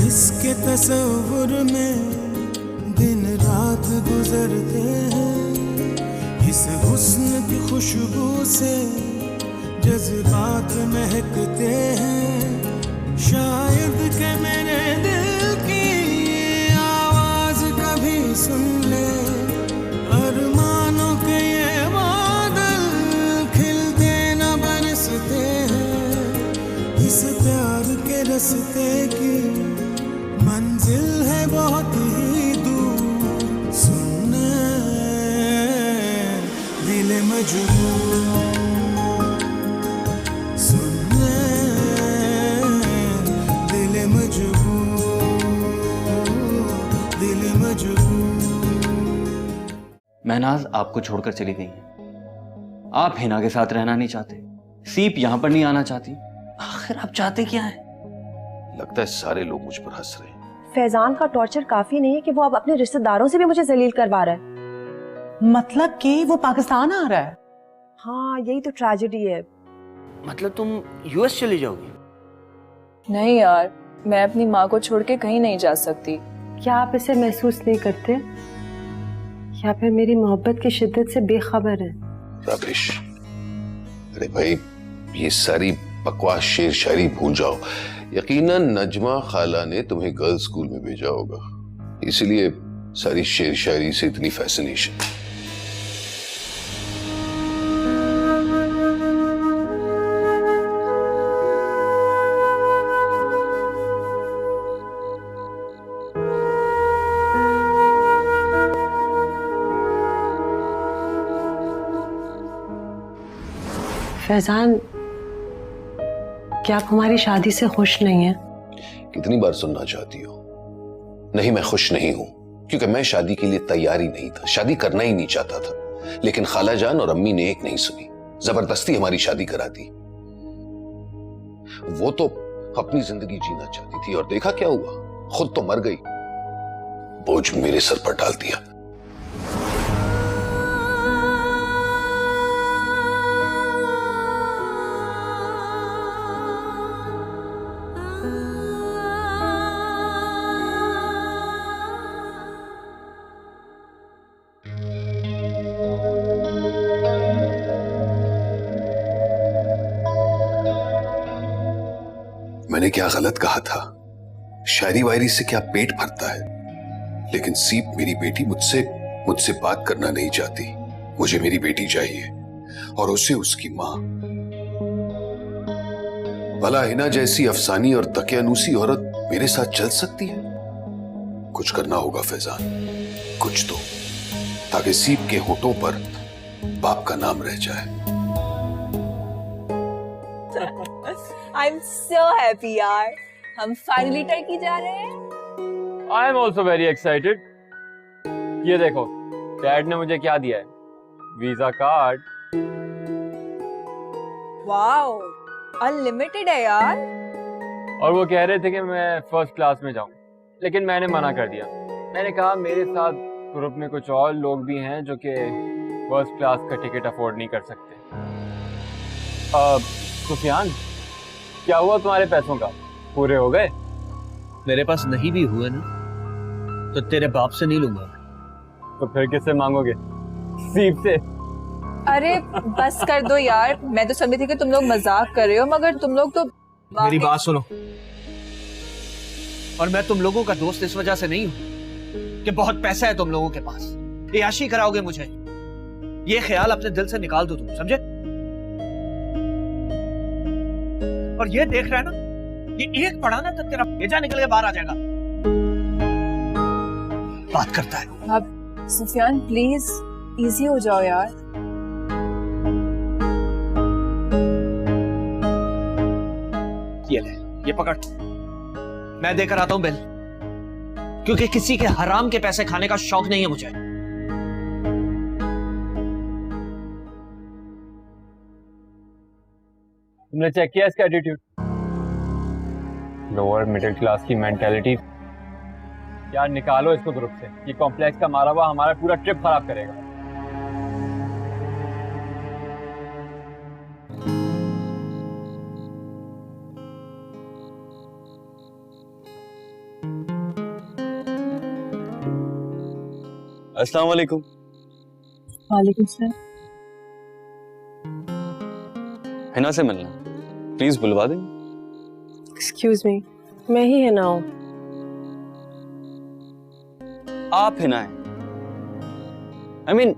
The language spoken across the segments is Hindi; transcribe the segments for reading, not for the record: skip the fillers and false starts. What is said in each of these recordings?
इसके तस्वुर में दिन रात गुजरते हैं, इस हुस्न की खुशबू से जज्बात महकते हैं। शायद के मेरे दिल की आवाज कभी सुन ले, अरमानों के ये बादल खिलते न बरसते हैं। इस प्यार के रास्ते की मंजिल है बहुत ही दूर, सुनने दिल मजबूर, सुनने दिल मजबूर, दिल मजबूर। महनाज आपको छोड़कर चली गई है। आप हिना के साथ रहना नहीं चाहते, सीप यहां पर नहीं आना चाहती। आखिर आप चाहते क्या हैं? लगता है सारे लोग मुझ पर हंस रहे हैं। फैजान का टॉर्चर काफी नहीं है कि वो अब अपने रिश्तेदारों से भी मुझे जलील करवा रहा है। मतलब कि वो पाकिस्तान आ रहा है? हाँ, यही तो ट्रेजेडी है। मतलब तुम यूएस चली जाओगी? नहीं यार, मैं अपनी माँ को छोड़ के कहीं नहीं जा सकती। क्या आप इसे महसूस नहीं करते, या फिर मेरी मोहब्बत की शिद्दत से बेखबर है? रबिश, अरे भाई ये सारी बकवास शेर शायरी भूल जाओ। यकीनन नजमा खाला ने तुम्हें गर्ल्स स्कूल में भेजा होगा, इसलिए सारी शेर शायरी से इतनी फैसिनेशन। फैजान, क्या आप हमारी शादी से खुश नहीं हैं? कितनी बार सुनना चाहती हो? नहीं, मैं खुश नहीं हूं, क्योंकि मैं शादी के लिए तैयार ही नहीं था, शादी करना ही नहीं चाहता था। लेकिन खाला जान और अम्मी ने एक नहीं सुनी, जबरदस्ती हमारी शादी करा दी। वो तो अपनी जिंदगी जीना चाहती थी और देखा क्या हुआ, खुद तो मर गई, बोझ मेरे सर पर डाल दिया। मैंने क्या गलत कहा था? शायरी वायरी से क्या पेट भरता है? लेकिन सीप मेरी बेटी मुझसे बात करना नहीं चाहती। मुझे मेरी बेटी चाहिए और उसे उसकी मां। भला हिना जैसी अफसानी और तकियानूसी औरत मेरे साथ चल सकती है? कुछ करना होगा फैजान, कुछ तो, ताकि सीप के होठों पर बाप का नाम रह जाए। I'm so happy यार, हम फाइनली टर्की जा रहे हैं। I am also very excited. ये देखो, डैड ने मुझे क्या दिया है, वीजा कार्ड। वाओ, अनलिमिटेड है यार। और वो कह रहे थे कि मैं फर्स्ट क्लास में जाऊं, लेकिन मैंने मना कर दिया। मैंने कहा मेरे साथ ग्रुप में कुछ और लोग भी हैं जो कि फर्स्ट क्लास का टिकट अफोर्ड नहीं कर सकते। सुफियान, क्या हुआ तुम्हारे पैसों का, पूरे हो गए? मेरे पास नहीं भी हुए ना, तो तेरे बाप से नहीं लूंगा। तो फिर किससे मांगोगे? सीप से। अरे बस कर दो यार, मैं तो समझी थी कि तुम लोग मजाक कर रहे हो, मगर तुम लोग तो मेरी बात सुनो, और मैं तुम लोगों का दोस्त इस वजह से नहीं हूं कि बहुत पैसा है तुम लोगों के पास, याशी कराओगे मुझे। ये ख्याल अपने दिल से निकाल दो, तुम समझे? और ये देख रहा है ना, ये एक पढ़ाना तक तेरा भेजा निकल के बाहर आ जाएगा। बात करता है। अब सुफियान प्लीज इजी हो जाओ यार। ये ले, ये पकड़, मैं देकर आता हूं बिल, क्योंकि किसी के हराम के पैसे खाने का शौक नहीं है मुझे। तुमने चेक किया इसका एटीट्यूड, लोअर मिडिल क्लास की मेंटालिटी। यार निकालो इसको ग्रुप से, ये कॉम्प्लेक्स का मारा हुआ हमारा पूरा ट्रिप खराब करेगा। अस्सलाम वालेकुम। वालेकुम सलाम। हिना से मिलना, प्लीज बुलवा दें। एक्सक्यूज मी, मैं ही है ना हूँ। आप हिना है? I mean,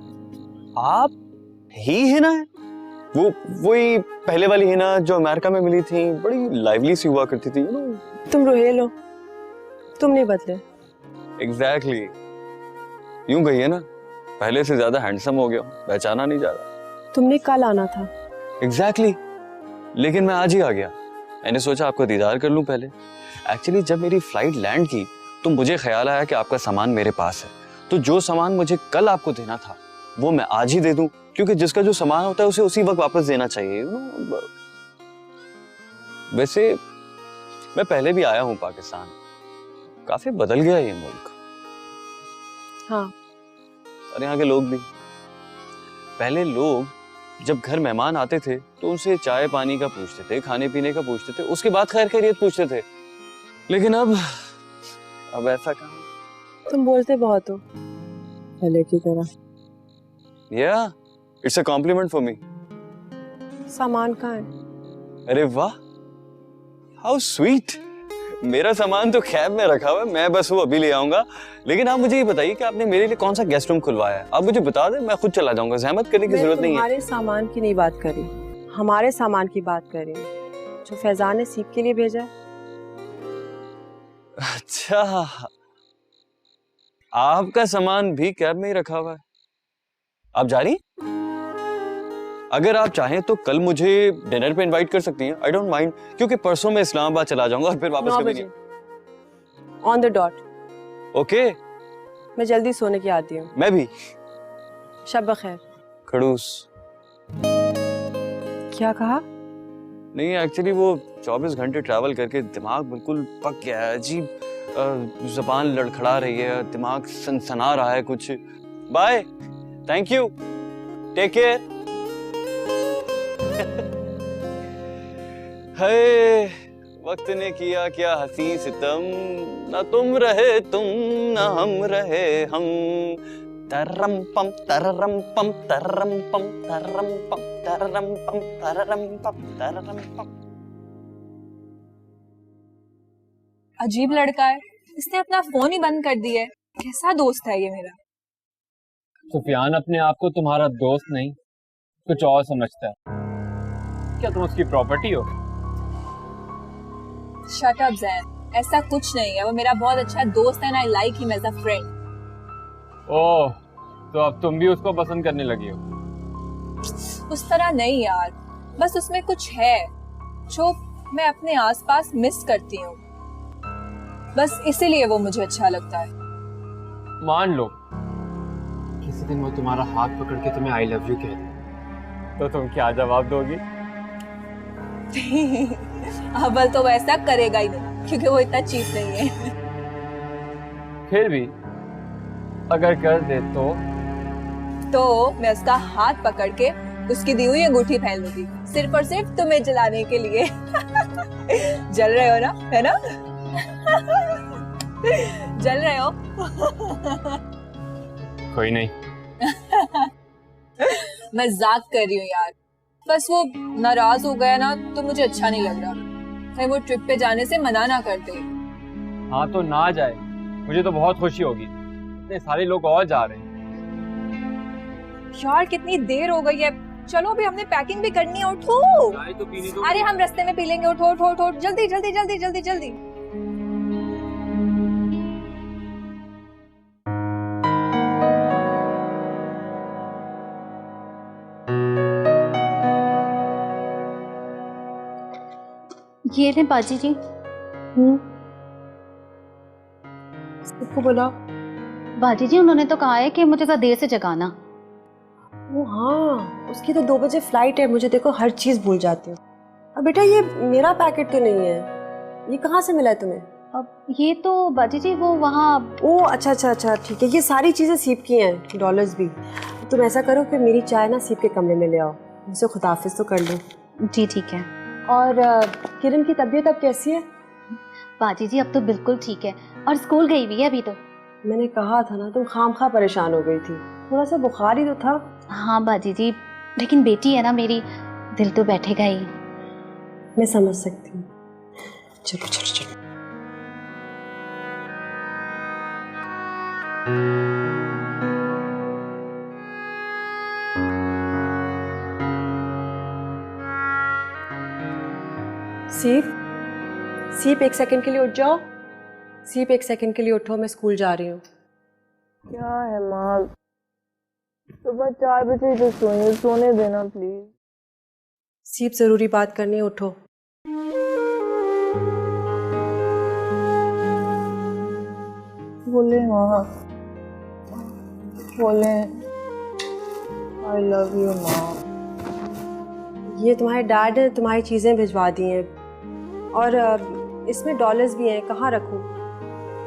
आप ही हिना है? वही पहले वाली हिना जो अमेरिका में मिली थी, बड़ी लाइवली सी हुआ करती थी, तुम रोहेल हो, तुम नहीं बदले। एग्जैक्टली यूं गई है ना, पहले से ज्यादा हैंडसम हो गया हूं, पहचाना नहीं जा रहा। तुमने कल आना था। एग्जैक्टली लेकिन मैं आज ही आ गया। मैंने सोचा आपको दीदार कर लूं पहले। एक्चुअली जब मेरी फ्लाइट लैंड की तो मुझे ख्याल आया कि आपका सामान मेरे पास है, तो जो सामान मुझे कल आपको देना था वो मैं आज ही दे दूं, क्योंकि जिसका जो सामान होता है उसे उसी वक्त वापस देना चाहिए। वैसे मैं पहले भी आया हूं पाकिस्तान, काफी बदल गया ये मुल्क। हाँ, और यहाँ के लोग भी। पहले लोग जब घर मेहमान आते थे तो उनसे चाय पानी का पूछते थे, खाने पीने का पूछते थे, उसके बाद खैर खैरियत पूछते थे। लेकिन अब ऐसा कहाँ। तुम बोलते बहुत हो पहले की तरह। या it's a compliment for me. सामान कहाँ है? अरे वाह, हाउ स्वीट। मेरा सामान तो कैब में रखा हुआ है, मैं बस वो अभी ले आऊंगा। लेकिन आप मुझे ये बताइए कि आपने मेरे लिए कौन सा गेस्ट रूम खुलवाया है? आप मुझे बता दें, मैं खुद चला जाऊंगा, जहमत करने की जरूरत नहीं है। हमारे सामान की नहीं बात करी, हमारे सामान की बात करी जो फैजान ने सीप के लिए भेजा है। अच्छा, आपका सामान भी कैब में ही रखा हुआ है? आप जा रही? अगर आप चाहें तो कल मुझे डिनर पे इनवाइट कर सकती हैं, आई डोंट माइंड, क्योंकि परसों मैं इस्लामाबाद चला जाऊंगा और फिर वापस 9 कभी बजे नहीं। On the dot. ओके, मैं जल्दी सोने की आती हूँ। मैं भी। शब बखैर। खड़ूस। क्या कहा? नहीं, एक्चुअली वो 24 घंटे ट्रैवल करके दिमाग बिल्कुल पक गया है, अजीब ज़बान लड़खड़ा रही है, दिमाग सनसना रहा है कुछ। Bye, thank you, take care. है वक्त ने किया क्या हंसी सितम, ना तुम रहे तुम ना हम रहे हम। तररम पम तररम पम तररम पम तररम पम तररम पम तररम पम तररम पम। अजीब लड़का है, इसने अपना फोन ही बंद कर दिया है। कैसा दोस्त है ये मेरा? सुफियान अपने आप को तुम्हारा दोस्त नहीं कुछ और समझता है। क्या तुम उसकी प्रॉपर्टी हो? शट अप ज़ैन, ऐसा कुछ नहीं है। वो मेरा बहुत अच्छा दोस्त है, I like him as a friend. Oh, तो अब तुम भी उसको पसंद करने लगी हो? उस तरह नहीं यार, बस उसमें कुछ है जो मैं अपने आसपास मिस करती हूँ, बस इसीलिए वो मुझे अच्छा लगता है। मान लो किसी दिन वो तुम्हारा हाथ पकड़ के तुम्हें आई लव यू कह दे, तो तुम क्या जवाब दोगी? अव्वल तो वैसा करेगा ही नहीं, क्योंकि वो इतना चीप नहीं है। फिर भी अगर कर दे तो मैं उसका हाथ पकड़ के उसकी दी हुई अंगूठी पहन लूंगी, सिर्फ और सिर्फ तुम्हें जलाने के लिए। जल रहे हो ना, है ना? जल रहे हो? कोई नहीं। मजाक कर रही हूँ यार, बस वो नाराज हो गया ना तो मुझे अच्छा नहीं लग रहा। कहीं वो ट्रिप पे जाने से मना ना कर दे। हाँ तो ना जाए, मुझे तो बहुत खुशी होगी। इतने सारे लोग और जा रहे हैं। यार कितनी देर हो गई है, चलो अभी हमने पैकिंग भी करनी है। उठो। चाय तो पीने दो। अरे हम रास्ते में पी लेंगे। उठो उठो उठो, जल्दी जल्दी जल्दी जल्दी जल्दी। ये ले बाजी जी। सबको बुलाओ। बाजी जी उन्होंने तो कहा है कि मुझे देर से जगाना। वो हाँ, उसकी तो 2 बजे फ्लाइट है। मुझे देखो हर चीज भूल जाती हूँ। अब बेटा ये मेरा पैकेट तो नहीं है, ये कहाँ से मिला है तुम्हें? अब ये तो बाजी जी वो वहाँ। ओ अच्छा अच्छा अच्छा, ठीक है। ये सारी चीजें सीप की हैं, डॉलर्स भी। तुम ऐसा करो कि मेरी चाय ना सीप के कमरे में ले आओ, मुझसे खुदाफिज तो कर लो। जी ठीक है। और किरण की तबीयत अब कैसी है? बाजी जी अब तो बिल्कुल ठीक है और स्कूल गई हुई है अभी तो। मैंने कहा था ना, तुम खामखा परेशान हो गई थी, थोड़ा सा बुखार ही तो था। हाँ बाजी जी, लेकिन बेटी है ना मेरी, दिल तो बैठेगा ही। मैं समझ सकती हूँ। चलो चलो चलो। सीप, सीप एक सेकंड के लिए उठ जाओ। सीप एक सेकंड के लिए उठो, मैं स्कूल जा रही हूँ। क्या है माँ, सुबह 4 बजे तो सोने सोने देना प्लीज। सीप जरूरी बात करनी है, उठो। बोले माँ, बोले आई लव यू माँ। ये तुम्हारे डैड ने तुम्हारी चीज़ें भिजवा दी हैं और इसमें डॉलर्स भी हैं, कहाँ रखूँ?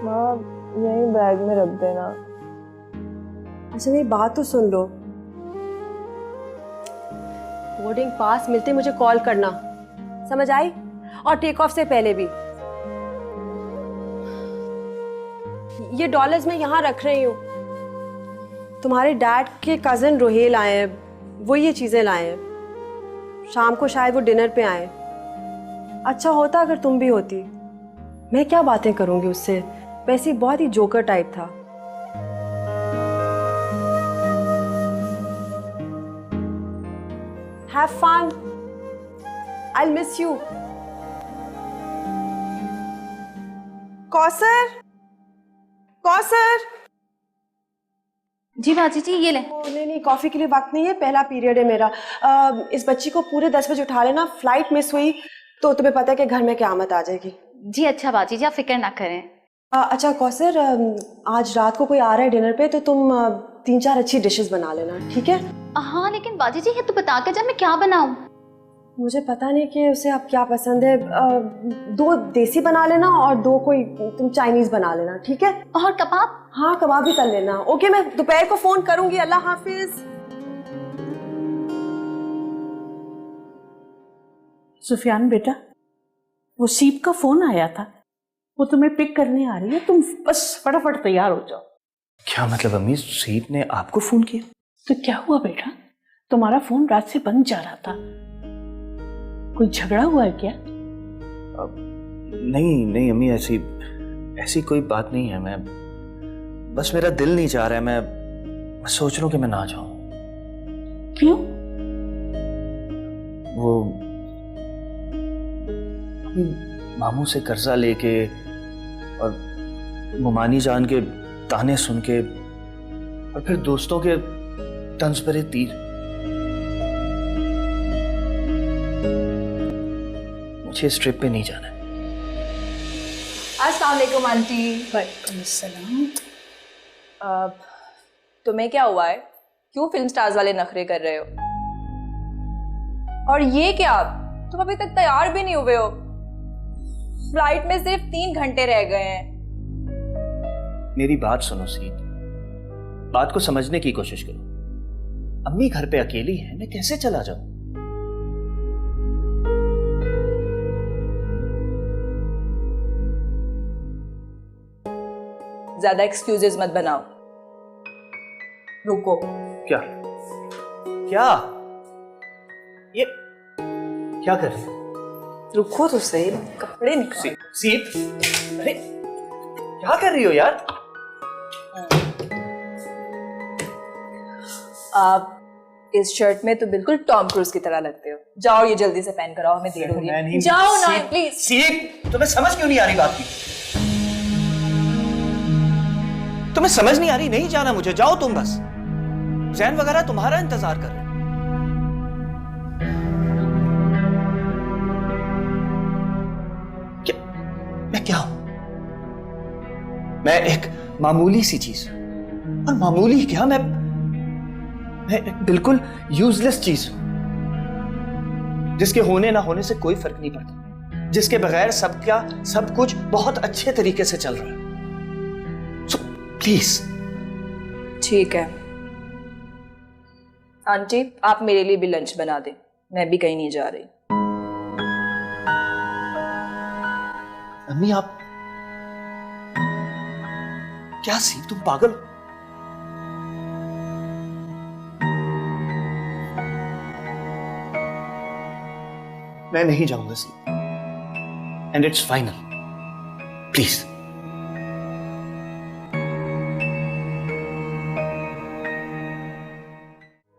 माँ यही बैग में रख देना। अच्छा मेरी बात तो सुन लो, बोर्डिंग पास मिलते मुझे कॉल करना, समझ आई? और टेक ऑफ से पहले भी। ये डॉलर्स मैं यहाँ रख रही हूँ, तुम्हारे डैड के कज़न रोहेल आए हैं, वो ये चीज़ें लाए हैं। शाम को शायद वो डिनर पे आए। अच्छा होता अगर तुम भी होती। मैं क्या बातें करूँगी उससे, वैसे बहुत ही जोकर टाइप था। Have fun. I'll miss you. Kausar, Kausar. जी बाजी जी, ये ले। नहीं नहीं, कॉफी के लिए वक्त नहीं है, पहला पीरियड है मेरा। इस बच्ची को पूरे 10 बजे उठा लेना, फ्लाइट मिस हुई तो तुम्हें पता है कि घर में क़यामत आ जाएगी। जी अच्छा बाजी जी, आप फिक्र ना करें। अच्छा कौसर, आज रात को कोई आ रहा है डिनर पे, तो तुम 3-4 अच्छी डिशेस बना लेना, ठीक है? हाँ लेकिन बाजी जी, ये तो बता के जब मैं क्या बनाऊं? मुझे पता नहीं कि उसे अब क्या पसंद है। 2 देसी बना लेना और 2 कोई तुम चाइनीज बना लेना, ठीक है? और कबाब? हाँ कबाब भी कर लेना। ओके, मैं दोपहर को फोन करूंगी। अल्लाह हाफिज। सुफियान बेटा, वो सीप का फोन आया था, वो तुम्हें पिक करने आ रही है, तुम बस फटाफट तैयार हो जाओ। क्या मतलब अम्मी, सीप ने आपको फोन किया? तो क्या हुआ बेटा, तुम्हारा फोन रात से बंद जा रहा था, कोई झगड़ा हुआ है क्या? नहीं नहीं अम्मी, ऐसी कोई बात नहीं है। मैं बस, मेरा दिल नहीं चाह रहा है, मैं सोच रहा हूँ कि मैं ना जाऊं। क्यों? वो मामू से कर्जा लेके और मुमानी जान के ताने सुन के और फिर दोस्तों के तंज पर तीर, मुझे इस ट्रिप पे नहीं जाना है। अस्सलाम वालेकुम आंटी। वालेकुम अस्सलाम। तुम्हें क्या हुआ है, क्यों फिल्म स्टार्स वाले नखरे कर रहे हो? और ये क्या, तुम अभी तक तैयार भी नहीं हुए हो, फ्लाइट में सिर्फ 3 घंटे रह गए हैं। मेरी बात सुनो सीप, बात को समझने की कोशिश करो। अम्मी घर पे अकेली है, मैं कैसे चला जाऊं? ज्यादा एक्सक्यूजेस मत बनाओ, रुको। क्या क्या ये क्या कर रही हो? रुको तो सही, कपड़े निकाल। सीप, अरे क्या कर रही हो यार? आप इस शर्ट में तो बिल्कुल टॉम क्रूज की तरह लगते हो। जाओ ये जल्दी से पहन कर आओ, हमें देर हो रही है। जाओ ना प्लीज। सीप, तुम्हें समझ क्यों नहीं आ रही बात की? तुम्हें समझ नहीं आ रही? नहीं जाना मुझे, जाओ तुम बस। जैन वगैरह तुम्हारा इंतजार कर रहे हैं। मैं क्या हूं? मैं एक मामूली सी चीज, और मामूली क्या, मैं एक बिल्कुल यूजलेस चीज हूं, जिसके होने ना होने से कोई फर्क नहीं पड़ता, जिसके बगैर सब कुछ बहुत अच्छे तरीके से चल रहा है। So please. ठीक है आंटी, आप मेरे लिए भी लंच बना दें, मैं भी कहीं नहीं जा रही। अम्मी, आप क्या सीप, तुम पागल हो? मैं नहीं जाऊंगा सीप, and it's final. Please.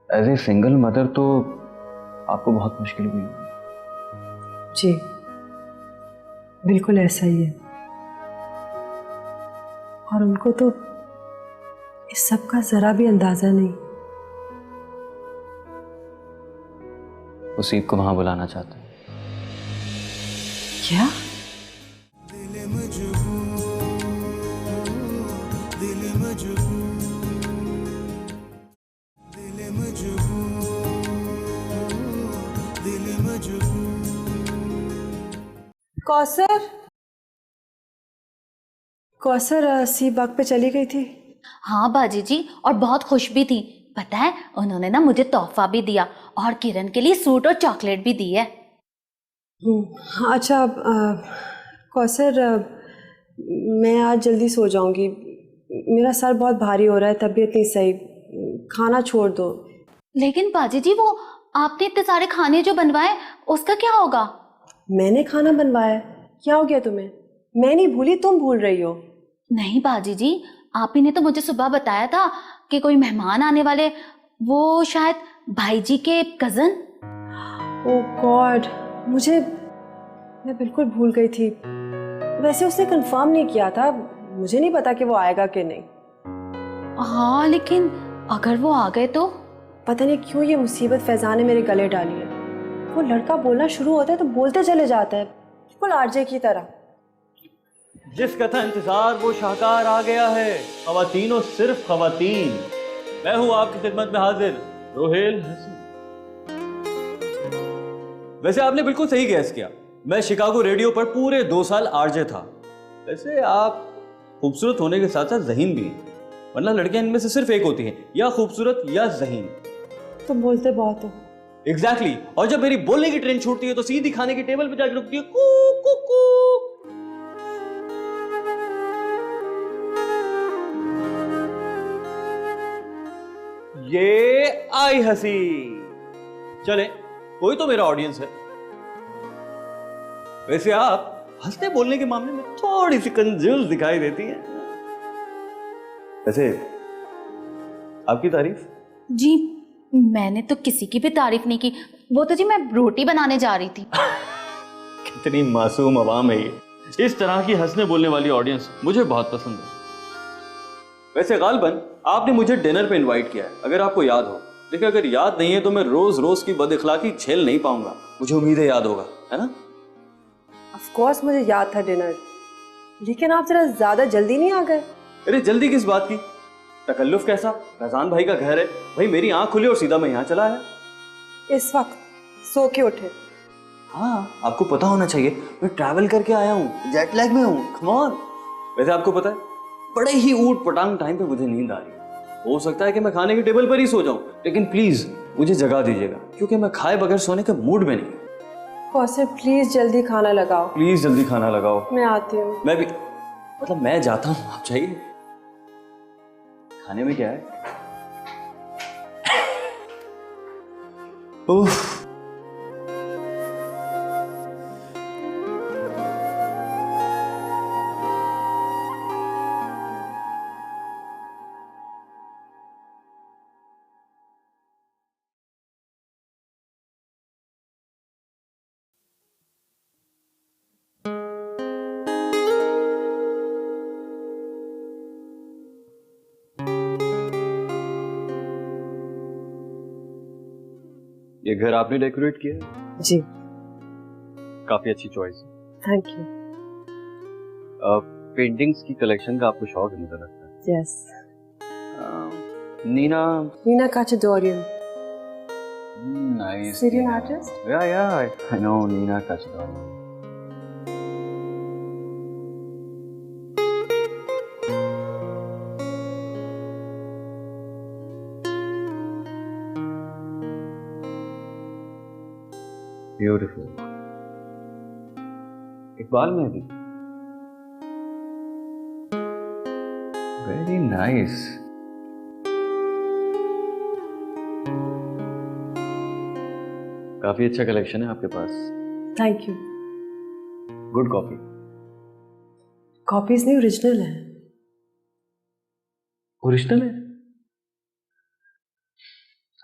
As a single mother तो आपको बहुत मुश्किल हुई होगी। जी बिल्कुल ऐसा ही है, और उनको तो इस सब का जरा भी अंदाजा नहीं। उसीब को वहां बुलाना चाहते हैं। क्या? दिल मजबूर, दिल मजबूर, दिल मजबूर, दिल मजबूर। कौसर, कौसर सी बाग पे चली गई थी। हाँ बाजी जी, और बहुत खुश भी थी। पता है उन्होंने ना मुझे तोहफा भी दिया और किरण के लिए सूट और चॉकलेट भी दी है। अच्छा कौसर, मैं आज जल्दी सो जाऊंगी, मेरा सर बहुत भारी हो रहा है, तबीयत नहीं सही, खाना छोड़ दो। लेकिन बाजी जी वो आपने इतने सारे खाने जो बनवाए उसका क्या होगा? मैंने खाना बनवाया? क्या हो गया तुम्हें? मैं नहीं भूली, तुम भूल रही हो। नहीं बाजी जी, आप ही ने तो मुझे सुबह बताया था कि कोई मेहमान आने वाले, वो शायद भाई जी के कजन। ओह गॉड, मैं बिल्कुल भूल गई थी। वैसे उसने कंफर्म नहीं किया था, मुझे नहीं पता कि वो आएगा कि नहीं। हाँ लेकिन अगर वो आ गए तो? पता नहीं क्यों ये मुसीबत फैजान ने मेरे गले डाली है। वो लड़का बोलना शुरू होता है तो बोलते चले जाता है, बिल्कुल आरजे की तरह। जिसका था इंतजार वो शाहकार आ गया है। खवातीन और सिर्फ खवातीन, मैं हूं आपकी खिदमत में हाजिर, रोहेल हसन। वैसे आपने बिल्कुल सही गैस किया, मैं शिकागो रेडियो पर पूरे 2 साल आरजे था। वैसे आप खूबसूरत होने के साथ साथ ज़हीन भी हैं, वरना लड़कियां इनमें से सिर्फ एक होती हैं, या खूबसूरत या ज़हीन। तुम बोलते बहुत हो। एग्जैक्टली, और जब मेरी बोलने की ट्रेन छूटती है तो सीधी खाने की टेबल पर जाकर रुकती है, कू कू कू। ये आई हंसी। चले, कोई तो मेरा ऑडियंस है। वैसे आप हंसने बोलने के मामले में थोड़ी सी कंजूस दिखाई देती हैं। वैसे आपकी तारीफ? जी मैंने तो किसी की भी तारीफ नहीं की, वो तो जी मैं रोटी बनाने जा रही थी। कितनी मासूम आवाम है ये। इस तरह की हंसने बोलने वाली ऑडियंस मुझे बहुत पसंद है। वैसे गालबन आपने मुझे डिनर पे इनवाइट किया है, अगर आपको याद हो। देखिए अगर याद नहीं है तो मैं रोज रोज की बदइखलाकी झेल नहीं पाऊंगा, मुझे उम्मीद है याद होगा, है ना? ऑफ कोर्स मुझे याद था डिनर, लेकिन आप जरा ज्यादा जल्दी नहीं आ गए? अरे जल्दी किस बात की? तकल्लुफ कैसा? फैजान भाई का घर है भाई, मेरी आंख खुली और सीधा मैं यहाँ चला आया। इस वक्त सो के उठे? हाँ आपको पता होना चाहिए, मैं ट्रैवल करके आया हूँ, जेट लैग में हूँ, कम ऑन। वैसे आपको पता है बड़े ही ऊट पटांग टाइम पे मुझे नींद आ रही है। हो सकता है कि मैं खाने की टेबल पर ही सो जाऊं, लेकिन प्लीज मुझे जगा दीजिएगा, क्योंकि मैं खाए बगैर सोने के मूड में नहीं। कौसर प्लीज जल्दी खाना लगाओ। प्लीज जल्दी खाना लगाओ। मैं आती हूँ। मैं भी, मतलब मैं जाता हूँ, आप चाहिए? खाने में क्या है? उफ, ये घर आपने डेकोरेट किया है? जी काफी अच्छी चॉइस है। Thank you. पेंटिंग्स की कलेक्शन का आपको शौक है मुझे लगता है। Yes. Nina Kachadorian. Nice. Syrian artist? Yeah, I know Nina Kachadorian. Beautiful. Iqbal में भी वेरी नाइस। काफी अच्छा कलेक्शन है आपके पास। Thank you. Good coffee. Copies नहीं, ओरिजिनल है। ओरिजिनल है?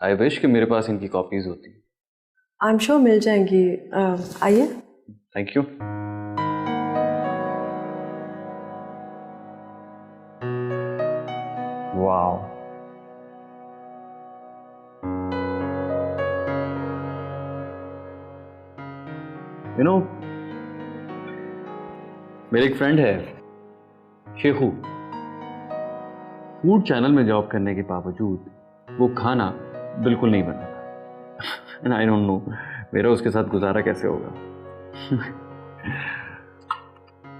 आई विश कि मेरे पास इनकी कॉपीज होती। आई एम श्योर मिल जाएंगी। आइए। Thank you. Wow, you know, मेरे एक फ्रेंड है शेखू, फूड चैनल में जॉब करने के बावजूद वो खाना बिल्कुल नहीं बनाता। एंड आई डोंट नो मेरा उसके साथ गुजारा कैसे होगा।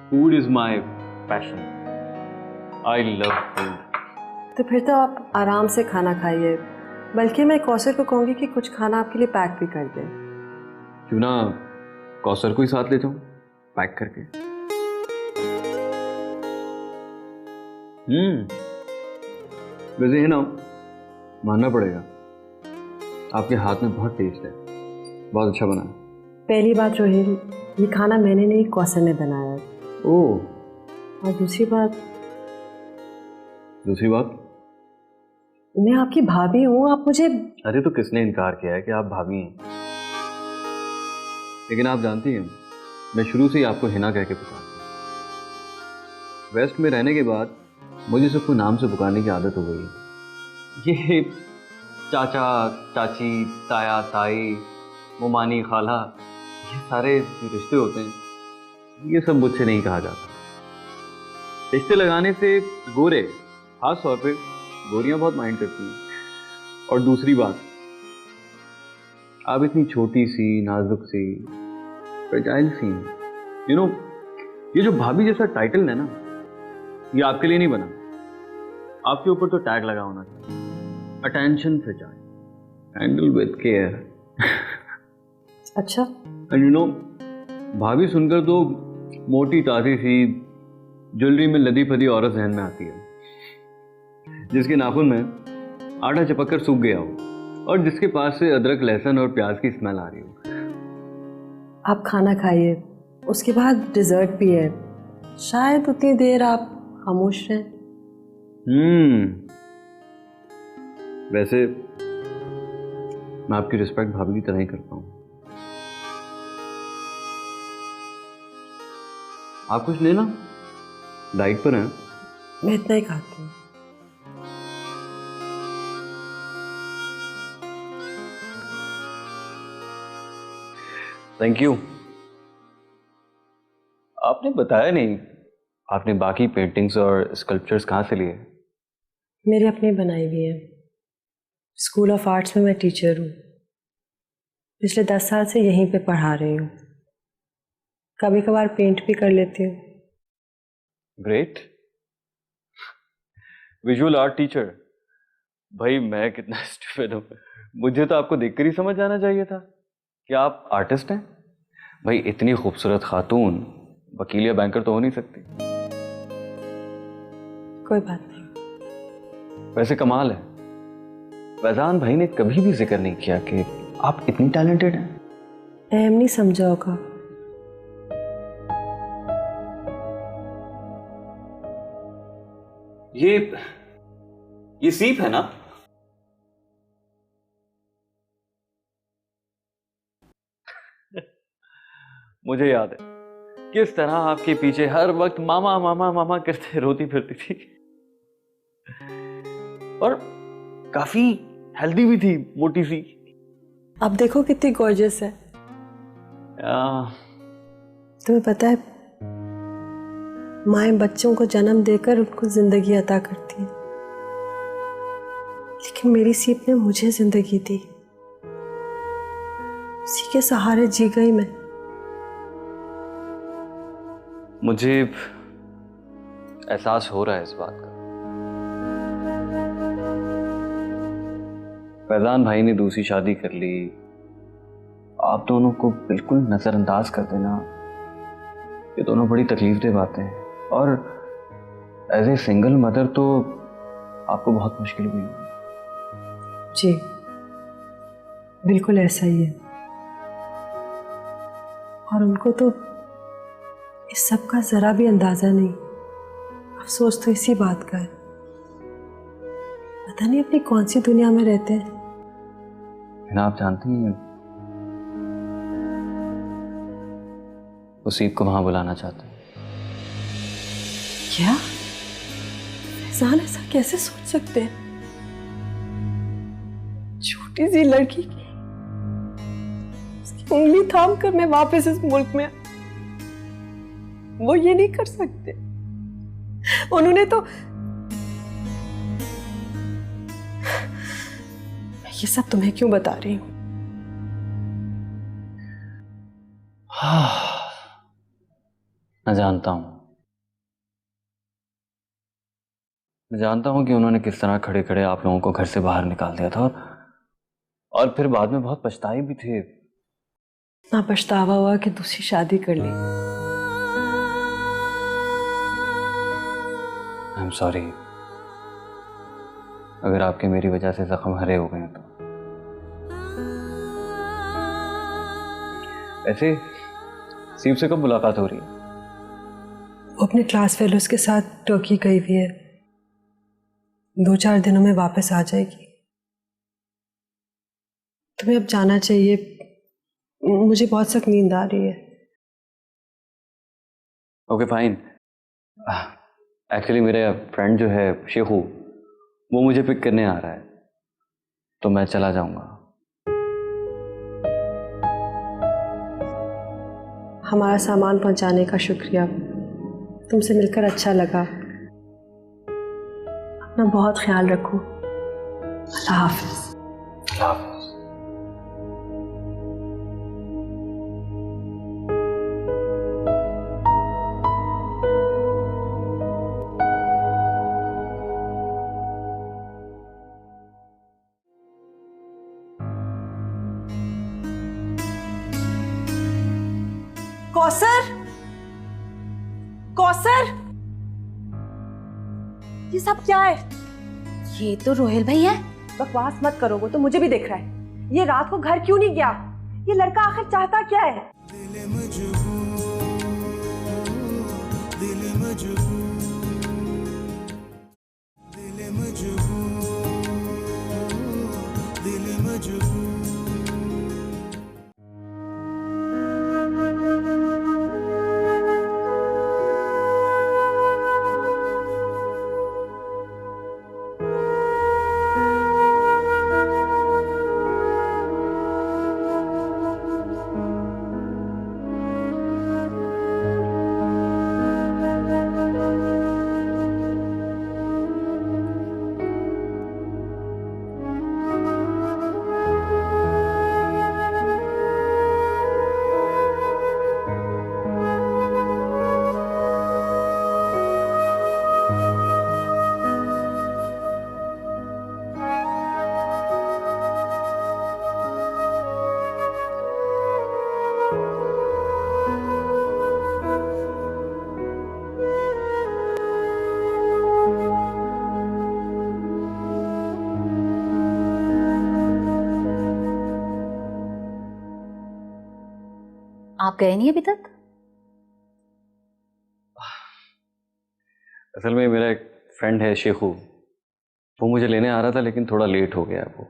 Food is my passion. I love food. तो फिर तो आप आराम से खाना खाइए, बल्कि मैं कौसर को कहूँगी कि कुछ खाना आपके लिए पैक भी कर दे। क्यों ना कौसर को ही साथ ले जाऊं पैक करके। वैसे है ना, मानना पड़ेगा आपके हाथ में बहुत टेस्ट है, बहुत अच्छा बना है। पहली बात रोहिल, ये खाना मैंने नहीं, कौसर ने बनाया है। ओह, और दूसरी बात, मैं आपकी भाभी हूँ, आप मुझे। अरे तो किसने इनकार किया है कि आप भाभी हैं? लेकिन आप जानती हैं मैं शुरू से ही आपको हिना कह के पुकारता हूँ। वेस्ट में रहने के बाद मुझे सबको नाम से पुकारने की आदत हो गई है। ये चाचा चाची, ताया ताई, मुमानी खाला, ये सारे जो रिश्ते होते हैं ये सब मुझसे नहीं कहा जाता। रिश्ते लगाने से गोरे, खास तौर पे गोरियां बहुत माइंड करती हैं। और दूसरी बात, आप इतनी छोटी सी, नाजुक सी, फ्रेजाइल सी, यू नो, ये जो भाभी जैसा टाइटल है ना, ये आपके लिए नहीं बना। आपके ऊपर तो टैग लगा होना चाहिए, attention fragile, handle with care. अच्छा। एंड यू नो, भाभी सुनकर तो मोटी ताजी सी, ज्वेलरी में लदी फदी औरत जहन में आती है, जिसके नाखून में आटा चिपक कर सूख गया हो और जिसके पास से अदरक, लहसुन और प्याज की स्मेल आ रही हो। आप खाना खाइए, उसके बाद डिजर्ट भी है, शायद उतनी देर आप खामोश रहें। वैसे मैं आपकी रिस्पेक्ट भाभी की तरह ही करता हूँ। आप कुछ लेना, डाइट पर हैं? मैं इतना ही खाती हूँ। Thank you. आपने बताया नहीं, आपने बाकी पेंटिंग्स और स्कल्पचर्स कहाँ से लिए? मेरी अपनी बनाई हुई है। स्कूल ऑफ आर्ट्स में मैं टीचर हूँ, पिछले 10 साल से यहीं पे पढ़ा रही हूँ। कभी कभार पेंट भी कर लेती हूँ। ग्रेट। Visual art teacher. भाई मैं कितना स्टूपिड हूँ, मुझे तो आपको देखकर ही समझ आना चाहिए था कि आप आर्टिस्ट हैं। भाई इतनी खूबसूरत खातून वकील या बैंकर तो हो नहीं सकती। कोई बात नहीं। वैसे कमाल है, फैजान भाई ने कभी भी जिक्र नहीं किया कि आप इतनी टैलेंटेड हैं। अहम नहीं समझा होगा। ये सीप है ना? मुझे याद है किस तरह आपके पीछे हर वक्त मामा मामा मामा करते रोती फिरती थी, और काफी हेल्दी भी थी, मोटी सी। अब देखो कितनी गॉर्जियस है। तुम्हें पता है, माएं बच्चों को जन्म देकर उनको जिंदगी अता करती हैं, लेकिन मेरी सीप ने मुझे जिंदगी दी। उसी के सहारे जी गई मैं। मुझे एहसास हो रहा है इस बात का। फैजान भाई ने दूसरी शादी कर ली, आप दोनों को बिल्कुल नजरअंदाज कर देना, ये दोनों बड़ी तकलीफ दे बातें हैं। और एज ए सिंगल मदर तो आपको बहुत मुश्किल हुई होगी। जी बिल्कुल ऐसा ही है। और उनको तो इस सब का जरा भी अंदाजा नहीं। अफसोस तो इसी बात का है, पता नहीं अपनी कौन सी दुनिया में रहते हैं। ना आप जानती हैं उसीब को वहां बुलाना चाहते हैं। क्या फैजान ऐसा कैसे सोच सकते हैं? छोटी सी लड़की की उसकी उंगली थाम कर मैं वापस इस मुल्क में, वो ये नहीं कर सकते। उन्होंने तो मैं ये सब तुम्हें क्यों बता रही हूं? मैं जानता हूं, मैं जानता हूं कि उन्होंने किस तरह खड़े खड़े आप लोगों को घर से बाहर निकाल दिया था और फिर बाद में बहुत पछताए भी थे। इतना पछतावा हुआ कि दूसरी शादी कर ली। आई एम सॉरी अगर आपके मेरी वजह से जख्म हरे हो गए तो। ऐसे सीप से कब मुलाकात हो रही है? वो अपने क्लास फेलोज के साथ टर्की गई हुई है, 2-4 दिनों में वापस आ जाएगी। तुम्हें अब जाना चाहिए, मुझे बहुत सख्त नींद आ रही है। Okay fine. एक्चुअली मेरा फ्रेंड जो है शेखू, वो मुझे पिक करने आ रहा है तो मैं चला जाऊंगा। हमारा सामान पहुंचाने का शुक्रिया, तुमसे मिलकर अच्छा लगा। अपना बहुत ख्याल रखो। अल्लाह हाफिज। कौसर, कौसर, ये सब क्या है? ये तो रोहेल भाई है। बकवास मत करो, वो तो मुझे भी दिख रहा है। ये रात को घर क्यों नहीं गया? ये लड़का आखिर चाहता क्या है? दिल मजबूर, दिल मजबूर, दिल मजबूर, दिल मजबूर। आप गए नहीं अभी तक? असल में मेरा एक फ्रेंड है शेखू, वो मुझे लेने आ रहा था लेकिन थोड़ा लेट हो गया वो।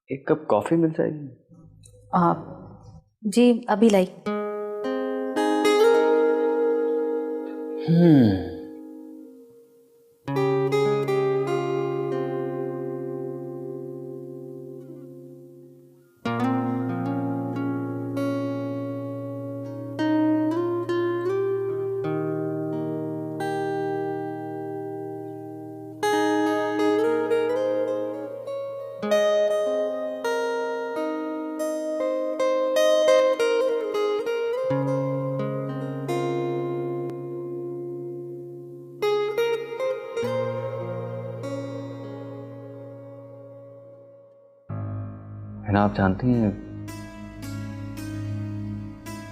एक कप कॉफी मिल जाएगी? जी अभी लाई। है ना, आप जानती हैं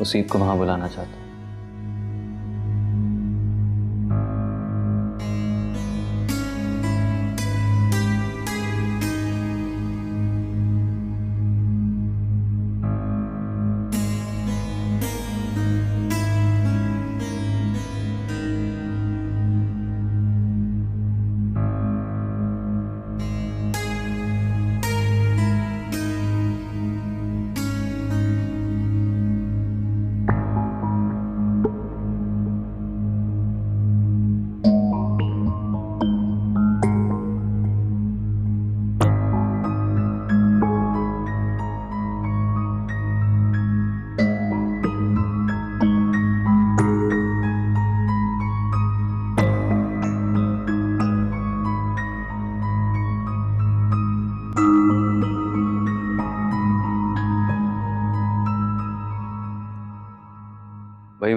उसीब को वहां बुलाना चाहता हूं।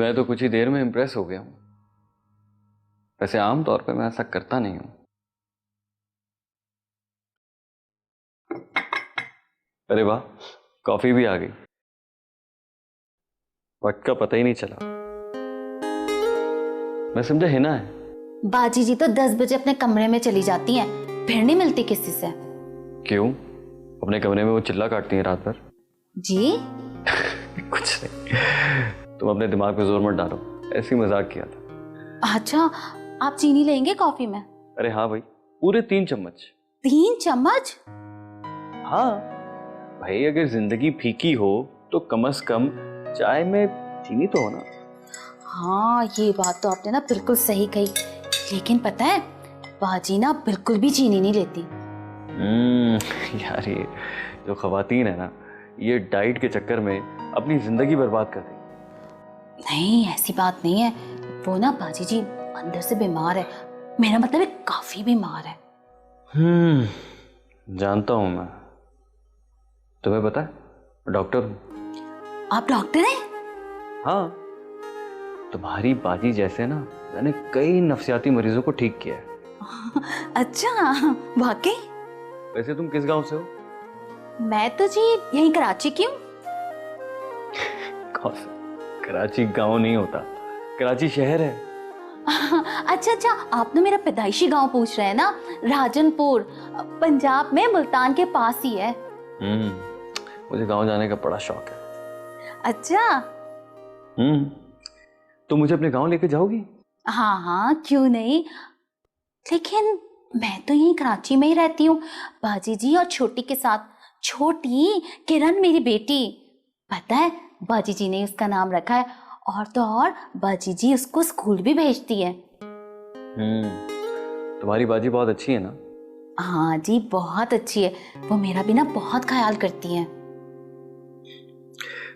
मैं तो कुछ ही देर में इम्प्रेस हो गया हूं। वैसे आम तौर पे मैं ऐसा करता नहीं हूं। अरे वाह, कॉफी भी आ गई। वक्त का पता ही नहीं चला। मैं समझा हिना है। बाजी जी तो 10 बजे अपने कमरे में चली जाती हैं, फिर नहीं मिलती किसी से। क्यों? अपने कमरे में वो चिल्ला काटती हैं रात भर। जी कुछ नहीं, तुम अपने दिमाग पे जोर मत डालो, ऐसे ही मजाक किया था। अच्छा, आप चीनी लेंगे कॉफी में? अरे हाँ भाई, पूरे 3 चम्मच। 3 चम्मच? हाँ भाई, अगर जिंदगी फीकी हो तो कम से कम चाय में चीनी तो हो ना। हाँ, ये बात तो आपने ना बिल्कुल सही कही, लेकिन पता है बाजी ना बिल्कुल भी चीनी नहीं लेती। यार, ये जो खवातीन है ना, ये डाइट के चक्कर में अपनी जिंदगी बर्बाद कर रही। नहीं, ऐसी बात नहीं है। वो ना बाजी जी अंदर से बीमार है, मेरा मतलब है काफी बीमार है। जानता हूं मैं। तुम्हें पता है, डॉक्टर हूं। आप डॉक्टर हैं? हाँ, तुम्हारी बाजी जैसे ना मैंने कई नफसियाती मरीजों को ठीक किया है। अच्छा, वाकई? वैसे तुम किस गांव से हो? मैं तो जी यहीं कराची की हूँ। कराची गांव नहीं होता, कराची शहर है। अच्छा अच्छा, आप ना मेरा पैदाइशी गांव पूछ रहे हैं ना? राजनपुर, पंजाब में मुल्तान के पास ही है। मुझे गांव जाने का बड़ा शौक है। अच्छा। तो मुझे अपने गांव लेके जाओगी? हाँ हाँ, क्यों नहीं, लेकिन मैं तो यहीं कराची में ही रहती हूँ, बाजी जी और छोटी के साथ। छोटी किरण मेरी बेटी, पता है बाजी जी ने उसका नाम रखा है, और तो और बाजी जी उसको स्कूल भी भेजती है। तुम्हारी बाजी बहुत अच्छी है ना? हाँ जी, बहुत अच्छी है। वो मेरा भी ना बहुत ख्याल करती है।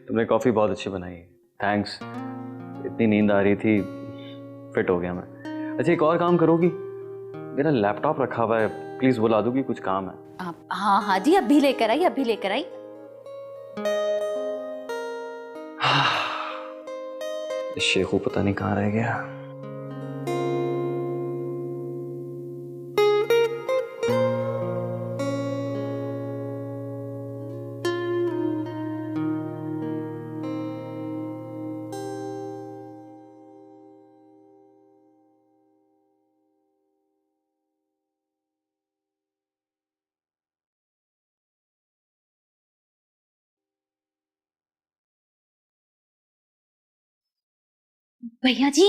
तुमने कॉफी बहुत अच्छी बनाई है, थैंक्स। इतनी नींद आ रही थी, फिट हो गया मैं। अच्छा, एक और काम करोगी? मेरा लैपटॉप रखा हुआ है, प्लीज बुला दोगी, कुछ काम है। हाँ हाँ जी, अभी लेकर आई, अभी लेकर आई। शेखू पता नहीं कहाँ रह गया। भैया जी,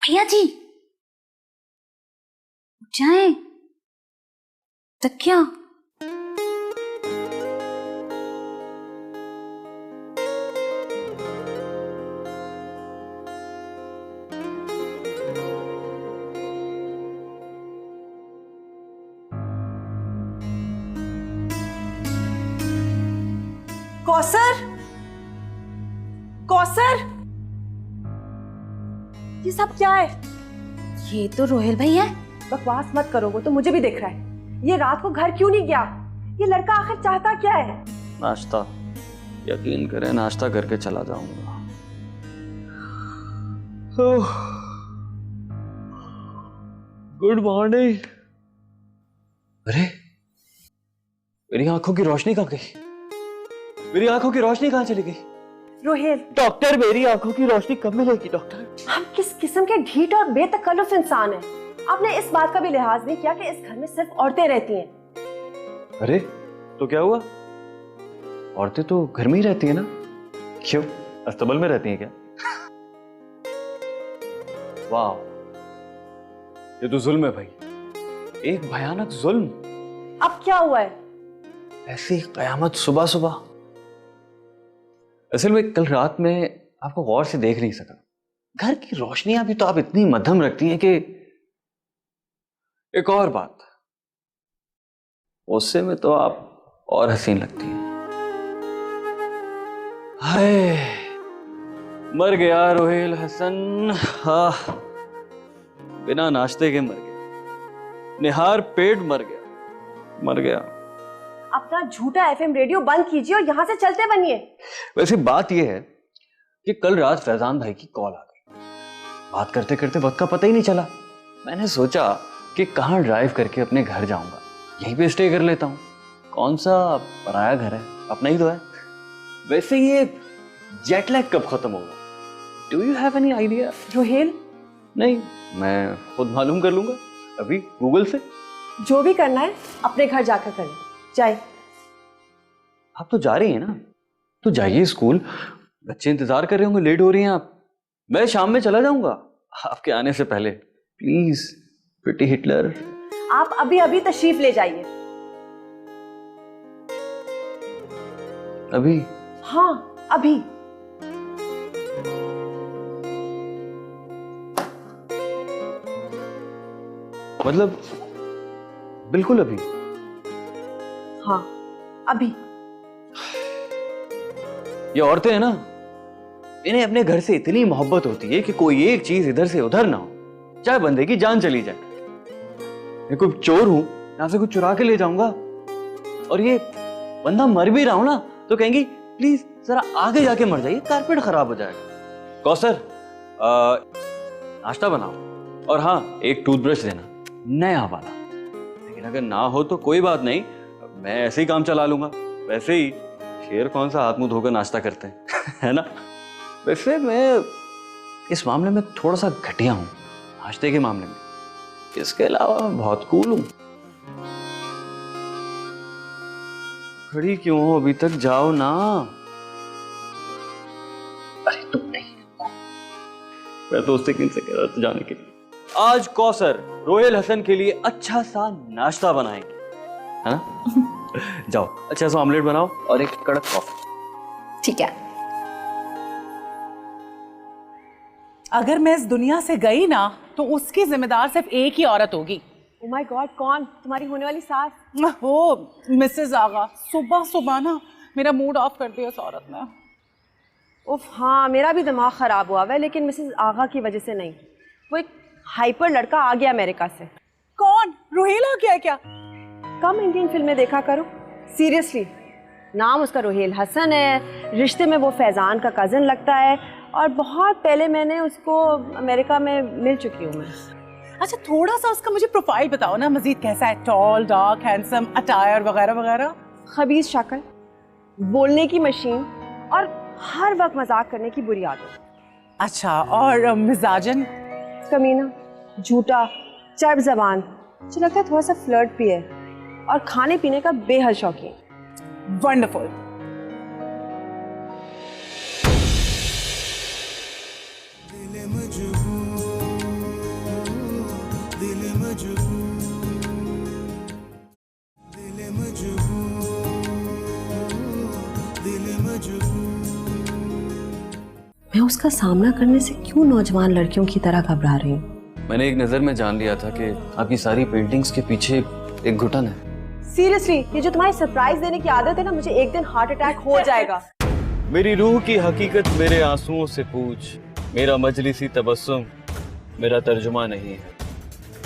भैया जी, जाए तक क्या? कौसर, कौसर, ये सब क्या है? ये तो रोहेल भाई है। बकवास मत करो, वो तो मुझे भी दिख रहा है। ये रात को घर क्यों नहीं गया? ये लड़का आखिर चाहता क्या है? नाश्ता, यकीन करें नाश्ता करके चला जाऊंगा। Good morning. अरे, मेरी आंखों की रोशनी कहाँ गई? मेरी आंखों की रोशनी कहाँ चली गई? रोहेल, डॉक्टर, मेरी आंखों की रोशनी कब मिलेगी डॉक्टर? हम किस किस्म के ढीठ और बेतकल्लुफ इंसान हैं? आपने इस बात का भी लिहाज नहीं किया कि इस घर में सिर्फ औरतें रहती हैं। अरे, तो क्या हुआ? औरतें तो घर में ही रहती है ना? क्यों, अस्तबल में रहती हैं क्या? वाह, ये तो जुल्म है भाई, एक भयानक जुल्म। अब क्या हुआ है? ऐसी कयामत सुबह सुबह। असल में कल रात में आपको गौर से देख नहीं सका। घर की रोशनियां भी तो आप इतनी मध्यम रखती हैं कि एक और बात, उससे में तो आप और हसीन लगती हैं। हाय, मर गया रोहेल हसन। हाँ, बिना नाश्ते के मर गया, निहार पेट मर गया, मर गया। अपना झूठा एफएम रेडियो बंद कीजिए और यहाँ से चलते बनिए। वैसे बात यह है, कि कल रात फैजान भाई की कॉल आ गई। बात करते करते वक्त का पता ही नहीं चला। मैंने सोचा कि कहाँ ड्राइव करके अपने घर जाऊंगा, यहीं पे स्टे कर लेता हूँ। कौन सा पराया घर है, अपना ही तो है। वैसे ये जेट लैग कब खत्म होगा? Do you have any idea? Rohel, नहीं, मैं खुद मालूम कर लूंगा अभी गूगल से। जो भी करना है अपने घर जाकर करें। जाए। आप तो जा रही हैं ना, तो जाइए स्कूल, बच्चे इंतजार कर रहे होंगे, लेट हो रही हैं आप। मैं शाम में चला जाऊंगा आपके आने से पहले। Please pretty Hitler. आप अभी अभी तशरीफ ले जाइए। अभी? हाँ, अभी। मतलब बिल्कुल अभी? हाँ, अभी। ये औरतें हैं ना, इन्हें अपने घर से इतनी मोहब्बत होती है कि कोई एक चीज इधर से उधर ना हो, चाहे बंदे की जान चली जाए। मैं कोई चोर हूं, यहां से कुछ चुरा के ले जाऊंगा और ये बंदा मर भी रहा हूं ना, तो कहेंगी प्लीज जरा आगे जाके मर जाइए, कारपेट खराब हो जाएगा। कौसर, नाश्ता बनाओ और हाँ, एक टूथब्रश देना, नया वाला। लेकिन अगर ना हो तो कोई बात नहीं, मैं ऐसे ही काम चला लूंगा। वैसे ही शेर कौन सा हाथ मुंह धोकर नाश्ता करते हैं है ना। वैसे मैं इस मामले में थोड़ा सा घटिया हूं, नाश्ते के मामले में। इसके अलावा मैं बहुत कूल हूं। खड़ी क्यों हो अभी तक? जाओ ना। अरे तुम नहीं, मैं तो उससे किन से कह रहा था जाने के लिए। आज कौसर रोहेल हसन के लिए अच्छा सा नाश्ता बनाएंगे, है ना। जाओ अच्छा सा ऑमलेट बनाओ और एक कड़क कॉफी। ठीक है। अगर मैं इस दुनिया से गई ना तो उसकी जिम्मेदार सिर्फ एक ही औरत होगी। Oh my God, कौन? तुम्हारी होने वाली सास? वो मिसेज आगा। सुबह सुबह ना मेरा मूड ऑफ कर दिया उस औरत ने। उफ, हाँ, मेरा भी दिमाग खराब हुआ है, लेकिन मिसेस आगा की वजह से नहीं। वो एक हाइपर लड़का आ गया अमेरिका से। कौन? रोहेल आ गया क्या? कम इंडियन फिल्में देखा करो, सीरियसली। नाम उसका रोहेल हसन है, रिश्ते में वो फैजान का कज़न लगता है, और बहुत पहले मैंने उसको अमेरिका में मिल चुकी हूँ मैं। अच्छा, थोड़ा सा उसका मुझे प्रोफाइल बताओ ना, मजीद कैसा है? टॉल, डार्क, हैंडसम, अटायर वगैरह वगैरह। खबीज शक्ल, बोलने की मशीन और हर वक्त मजाक करने की बुरी आदत। अच्छा, और मिजाजन? कमीना, झूठा, चर्ब ज़बान, मुझे लगता है थोड़ा सा फ्लर्ट भी है, और खाने पीने का बेहद शौकीन। वंडरफुल। दिल मजबूर, दिल मजबूर, दिल मजबूर, दिल मजबूर। मैं उसका सामना करने से क्यों नौजवान लड़कियों की तरह घबरा रही हूँ? मैंने एक नजर में जान लिया था कि आपकी सारी पेंटिंग्स के पीछे एक घुटन है। सीरियसली, ये जो तुम्हारी सरप्राइज देने की आदत है ना, मुझे एक दिन हार्ट अटैक हो जाएगा। मेरी रूह की हकीकत मेरे आंसुओं से पूछ, मेरा मजलिसी तबस्सुम मेरा तर्जुमा नहीं है।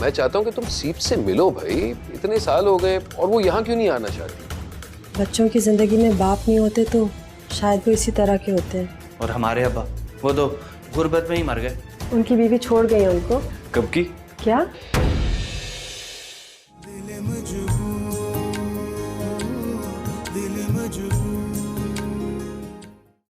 मैं चाहता हूँ कि तुम सीप से मिलो भाई, इतने साल हो गए और वो यहाँ क्यों नहीं आना चाहती? बच्चों की जिंदगी में बाप नहीं होते तो शायद वो इसी तरह के होते हैं। और हमारे अब्बा, वो तो गुर्बत में ही मर गए। उनकी बीवी छोड़ गई है उनको। कब की? क्या?